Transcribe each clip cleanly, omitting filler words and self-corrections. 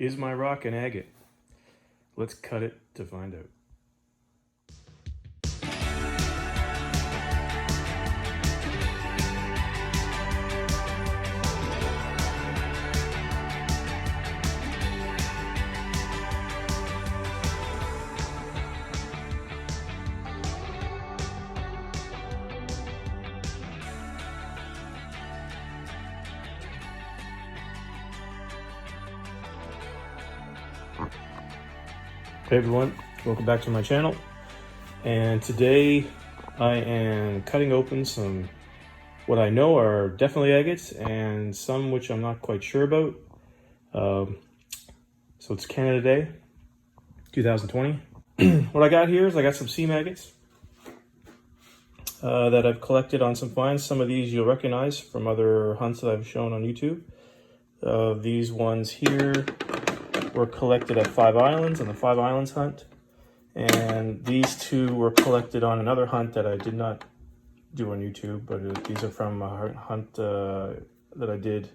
Is my rock an agate? Let's cut it to find out. Hey everyone, welcome back to my channel. And today I am cutting open some what I know are definitely agates and some which I'm not quite sure about. So it's Canada Day 2020. What I got here is I got some seam agates that I've collected on some finds. Some of these you'll recognize from other hunts that I've shown on YouTube. These ones here were collected at Five Islands on the Five Islands hunt, and these two were collected on another hunt that I did not do on YouTube, but these are from a hunt that I did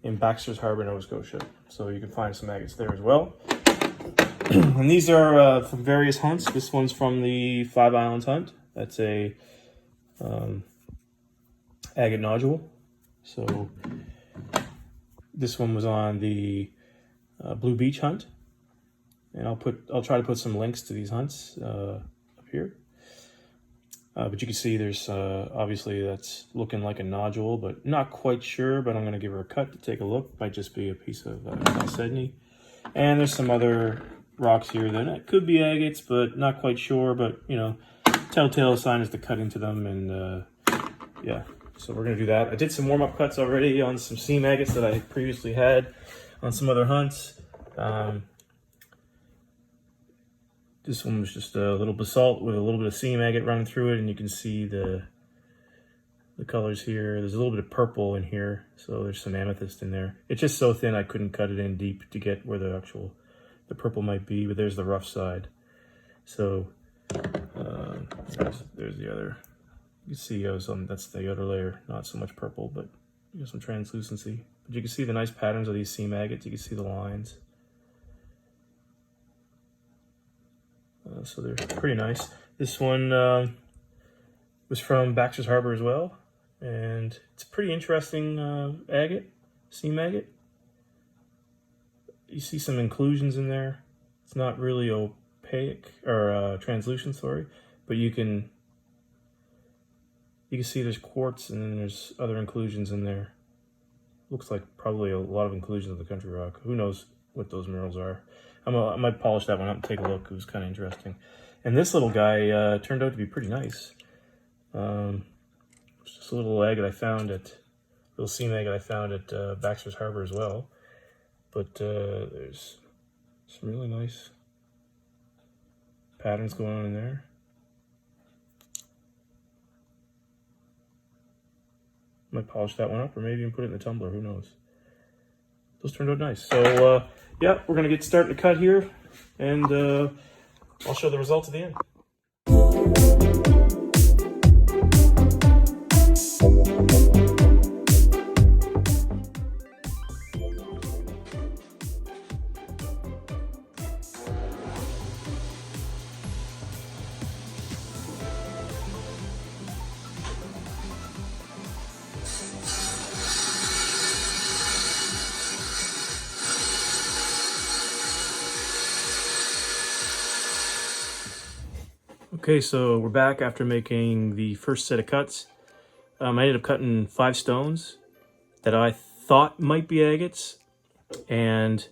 in Baxter's Harbor, Nova Scotia, so you can find some agates there as well. And these are from various hunts. This one's from the Five Islands hunt. That's a agate nodule. So this one was on the Blue Beach hunt, and I'll try to put some links to these hunts up here. But you can see there's obviously that's looking like a nodule, but not quite sure. But I'm going to give her a cut to take a look. Might just be a piece of chalcedony. And there's some other rocks here that could be agates, but not quite sure. But you know, telltale sign is to cut into them, and yeah. So we're going to do that. I did some warm-up cuts already on some seam agates that I previously had on some other hunts. This one was just a little basalt with a little bit of seam agate running through it, and you can see the colors here. There's a little bit of purple in here, so there's some amethyst in there. It's just so thin I couldn't cut it in deep to get where the purple might be, but there's the rough side. So there's the other. You can see that's the other layer, not so much purple, but you got some translucency. But you can see the nice patterns of these seam agates. You can see the lines. So they're pretty nice. This one was from Baxter's Harbor as well, and it's a pretty interesting agate, seam agate. You see some inclusions in there. It's not really opaque or translucent, sorry, but you can see there's quartz and then there's other inclusions in there. Looks like probably a lot of inclusions of the country rock. Who knows what those minerals are. I might polish that one up and take a look. It was kind of interesting. And this little guy turned out to be pretty nice. It's just a little agate I found little seam agate I found at Baxter's Harbor as well. But there's some really nice patterns going on in there. Might polish that one up or maybe even put it in the tumbler, who knows. Those turned out nice. So yeah, we're gonna get started to cut here, and I'll show the results at the end. Okay, so we're back after making the first set of cuts. I ended up cutting 5 stones that I thought might be agates, and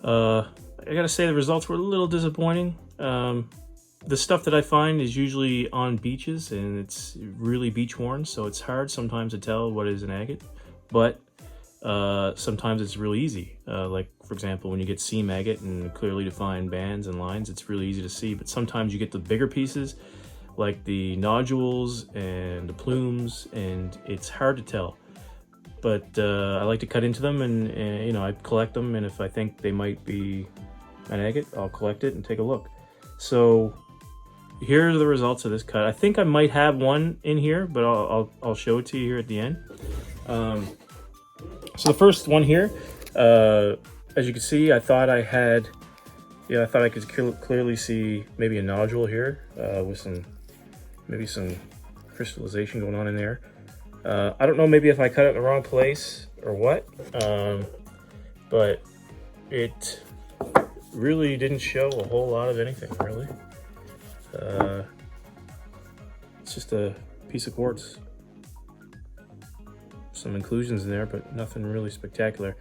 I gotta say the results were a little disappointing. The stuff that I find is usually on beaches, and it's really beach worn, so it's hard sometimes to tell what is an agate, but sometimes it's really easy. Like for example, when you get seam agate and clearly defined bands and lines, it's really easy to see. But sometimes you get the bigger pieces, like the nodules and the plumes, and it's hard to tell. But I like to cut into them, and you know, I collect them, and if I think they might be an agate, I'll collect it and take a look. So here are the results of this cut. I think I might have one in here, but I'll show it to you here at the end. So the first one here, as you can see, I thought I had, I thought I could clearly see maybe a nodule here with maybe some crystallization going on in there. I don't know, maybe if I cut it in the wrong place or what, but it really didn't show a whole lot of anything, really. It's just a piece of quartz. Some inclusions in there, but nothing really spectacular.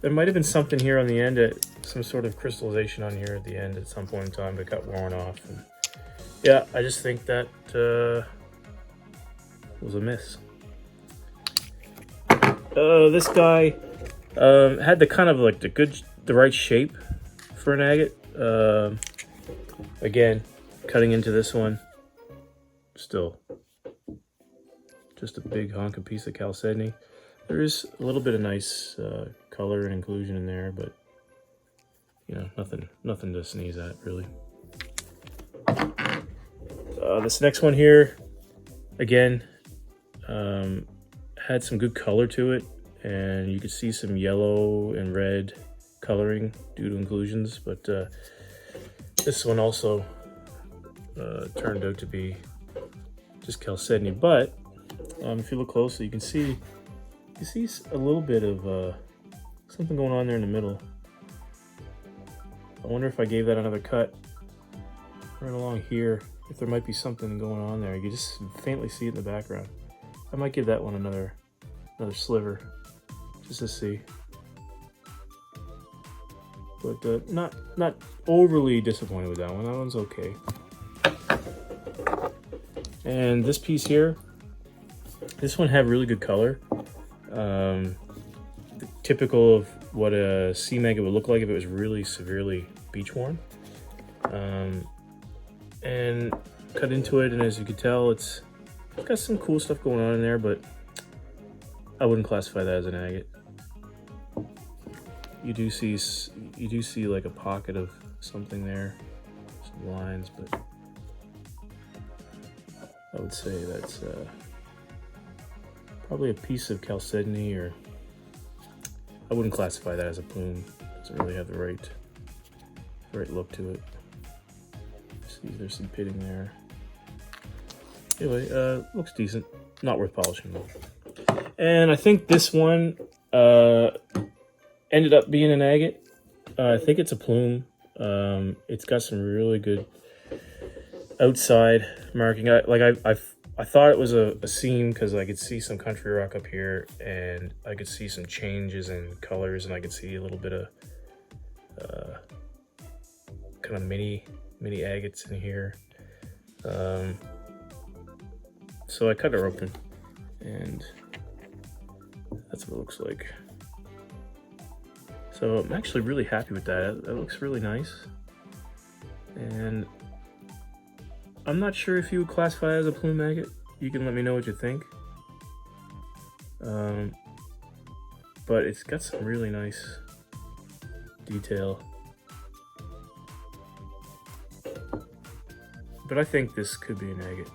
There might have been something here on the end, some sort of crystallization on here at the end at some point in time, but got worn off. And yeah, I just think that was a miss. This guy had the kind of like the right shape for an agate. Again, cutting into this one, still just a big honking piece of chalcedony. There is a little bit of nice color and inclusion in there, but you know, nothing to sneeze at, really. This next one here, again, had some good color to it, and you could see some yellow and red coloring due to inclusions, but this one also turned out to be just chalcedony. But if you look closely, you can see a little bit of something going on there in the middle. I wonder if I gave that another cut right along here, if there might be something going on there. You can just faintly see it in the background. I might give that one another sliver just to see. But not overly disappointed with that one. That one's okay. And this piece here, this one had really good color. Typical of what a sea maggot would look like if it was really severely beach worn. And cut into it, and as you can tell, it's got some cool stuff going on in there, but I wouldn't classify that as an agate. You do see like a pocket of something there, some lines, but I would say that's probably a piece of chalcedony, or I wouldn't classify that as a plume. It doesn't really have the right look to it. See, there's some pitting there. Anyway, looks decent. Not worth polishing though. And I think this one ended up being an agate. I think it's a plume. It's got some really good outside marking. I thought it was a seam because I could see some country rock up here, and I could see some changes in colors, and I could see a little bit of kind of mini agates in here. So I cut her open, and that's what it looks like. So I'm actually really happy with that. That looks really nice. And I'm not sure if you would classify it as a plume agate. You can let me know what you think. But it's got some really nice detail. But I think this could be an agate.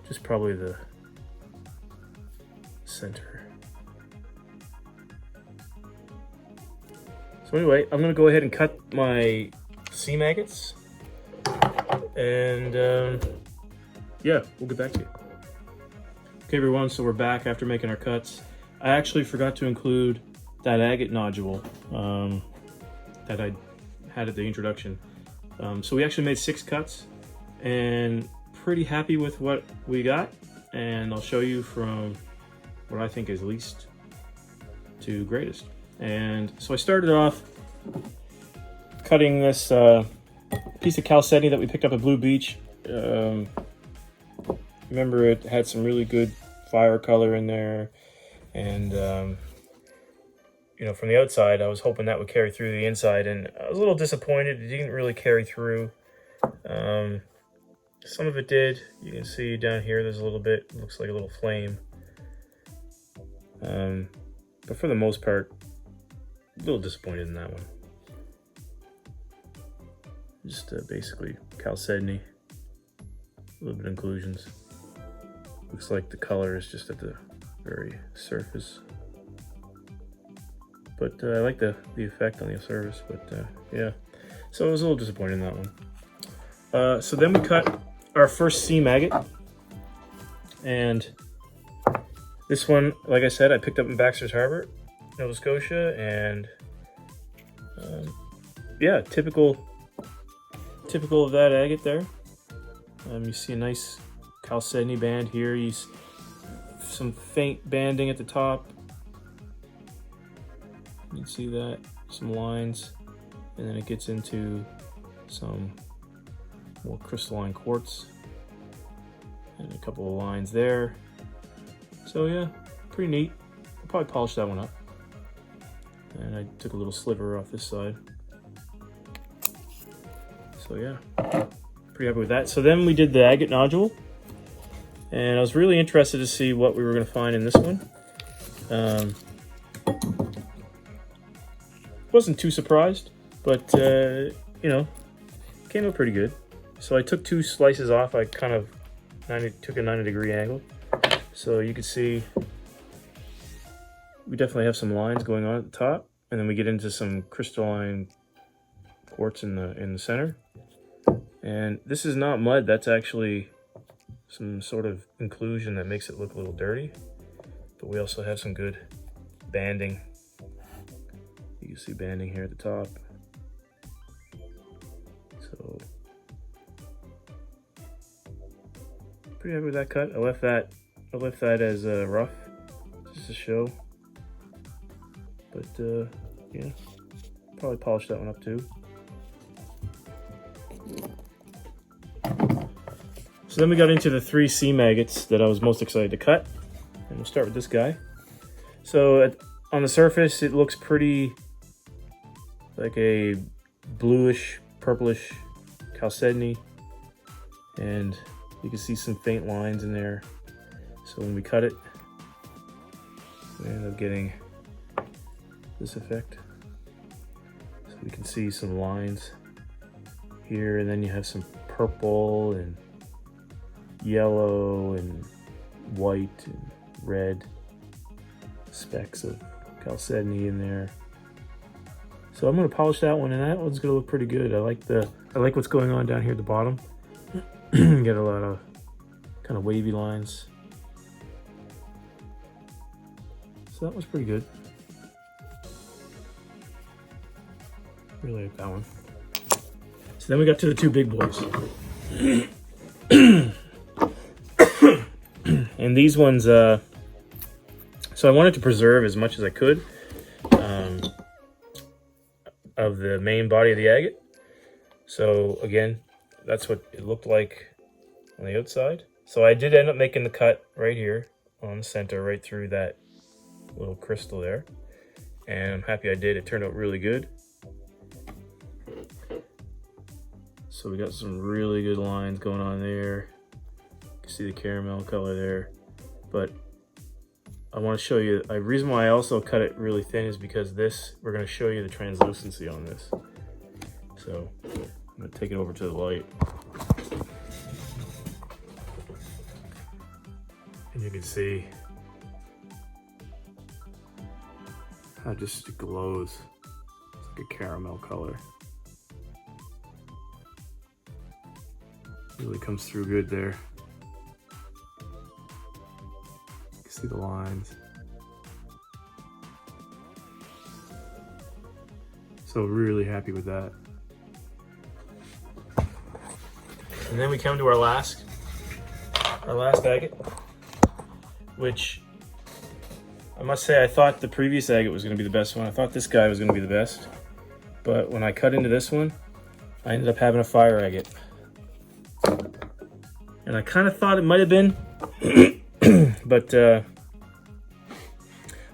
Just probably the center. So anyway, I'm gonna go ahead and cut my sea magates, and yeah, we'll get back to you. Okay everyone, so we're back after making our cuts. I actually forgot to include that agate nodule that I had at the introduction. So we actually made 6 cuts, and pretty happy with what we got, and I'll show you from what I think is least to greatest. And so I started off cutting this piece of chalcedony that we picked up at Blue Beach. Remember, it had some really good fire color in there, and you know, from the outside I was hoping that would carry through the inside, and I was a little disappointed it didn't really carry through. Some of it did. You can see down here there's a little bit, looks like a little flame, but for the most part, a little disappointed in that one. Just basically chalcedony, a little bit of inclusions. Looks like the color is just at the very surface. but I like the effect on the surface. But yeah, so I was a little disappointed in that one. So then we cut our first seam agate, and this one, like I said, I picked up in Baxter's Harbor, Nova Scotia, and yeah, typical of that agate there. You see a nice chalcedony band here. You see some faint banding at the top. You can see that, some lines, and then it gets into some more crystalline quartz, and a couple of lines there. So yeah, pretty neat. I'll probably polish that one up. And I took a little sliver off this side. So yeah, pretty happy with that. So then we did the agate nodule, and I was really interested to see what we were going to find in this one. Wasn't too surprised, but you know, came out pretty good. So I took 2 slices off. I kind of took a 90-degree angle, so you can see we definitely have some lines going on at the top, and then we get into some crystalline quartz in the center. And this is not mud, that's actually some sort of inclusion that makes it look a little dirty. But we also have some good banding. You can see banding here at the top. So pretty happy with that cut. I left that as rough, just to show. But yeah, probably polish that one up too. So then we got into the 3 seam agates that I was most excited to cut. And we'll start with this guy. So on the surface, it looks pretty like a bluish, purplish chalcedony. And you can see some faint lines in there. So when we cut it, we end up getting this effect. So we can see some lines here, and then you have some purple and yellow and white and red specks of chalcedony in there. So I'm going to polish that one, and that one's going to look pretty good. I like what's going on down here at the bottom. Get a lot of kind of wavy lines. So that was pretty good. Really like that one. So then we got to the 2 big boys. And these ones, so I wanted to preserve as much as I could of the main body of the agate. So again, that's what it looked like on the outside. So I did end up making the cut right here on the center, right through that little crystal there. And I'm happy I did. It turned out really good. So we got some really good lines going on there. You can see the caramel color there. But I want to show you, the reason why I also cut it really thin is because we're going to show you the translucency on this. So I'm going to take it over to the light. And you can see how just it glows. It's like a caramel color. Really comes through good there. You can see the lines. So really happy with that. And then we come to our last agate, which I must say I thought the previous agate was going to be the best one. I thought this guy was going to be the best. But when I cut into this one, I ended up having a fire agate. And I kind of thought it might have been, but I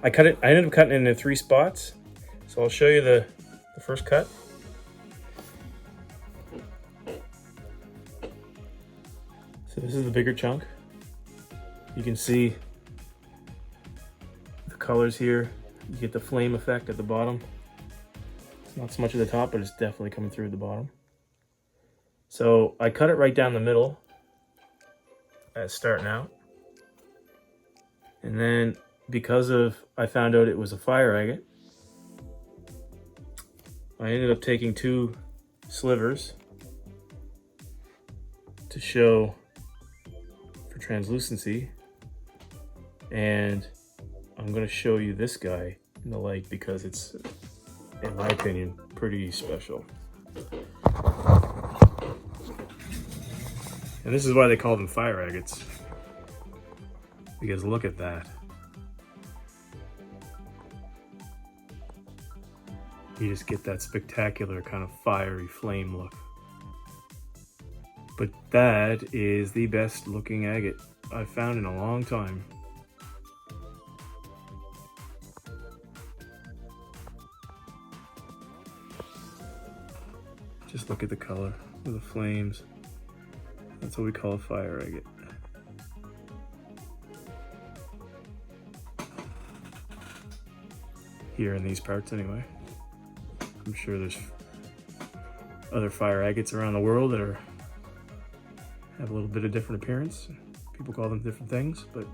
ended up cutting it into 3 spots. So I'll show you the first cut. So this is the bigger chunk. You can see the colors here. You get the flame effect at the bottom. It's not so much at the top, but it's definitely coming through the bottom. So I cut it right down the middle as starting out. And then because I found out it was a fire agate, I ended up taking 2 slivers to show for translucency, and I'm going to show you this guy in the light because it's, in my opinion, pretty special. And this is why they call them fire agates, because look at that. You just get that spectacular kind of fiery flame look. But that is the best looking agate I've found in a long time. Just look at the color of the flames. That's what we call a fire agate. Here in these parts anyway. I'm sure there's other fire agates around the world that have a little bit of different appearance. People call them different things, but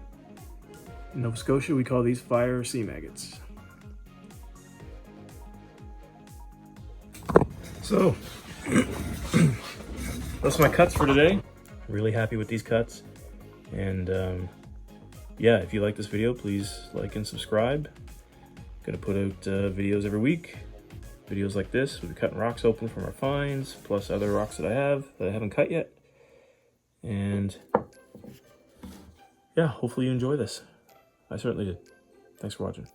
in Nova Scotia we call these fire seam agates. So, that's my cuts for today. Really happy with these cuts. And yeah, if you like this video, please like and subscribe. Gonna put out videos every week. Videos like this, we'll be cutting rocks open from our finds, plus other rocks that I haven't cut yet. And yeah, hopefully you enjoy this. I certainly did. Thanks for watching.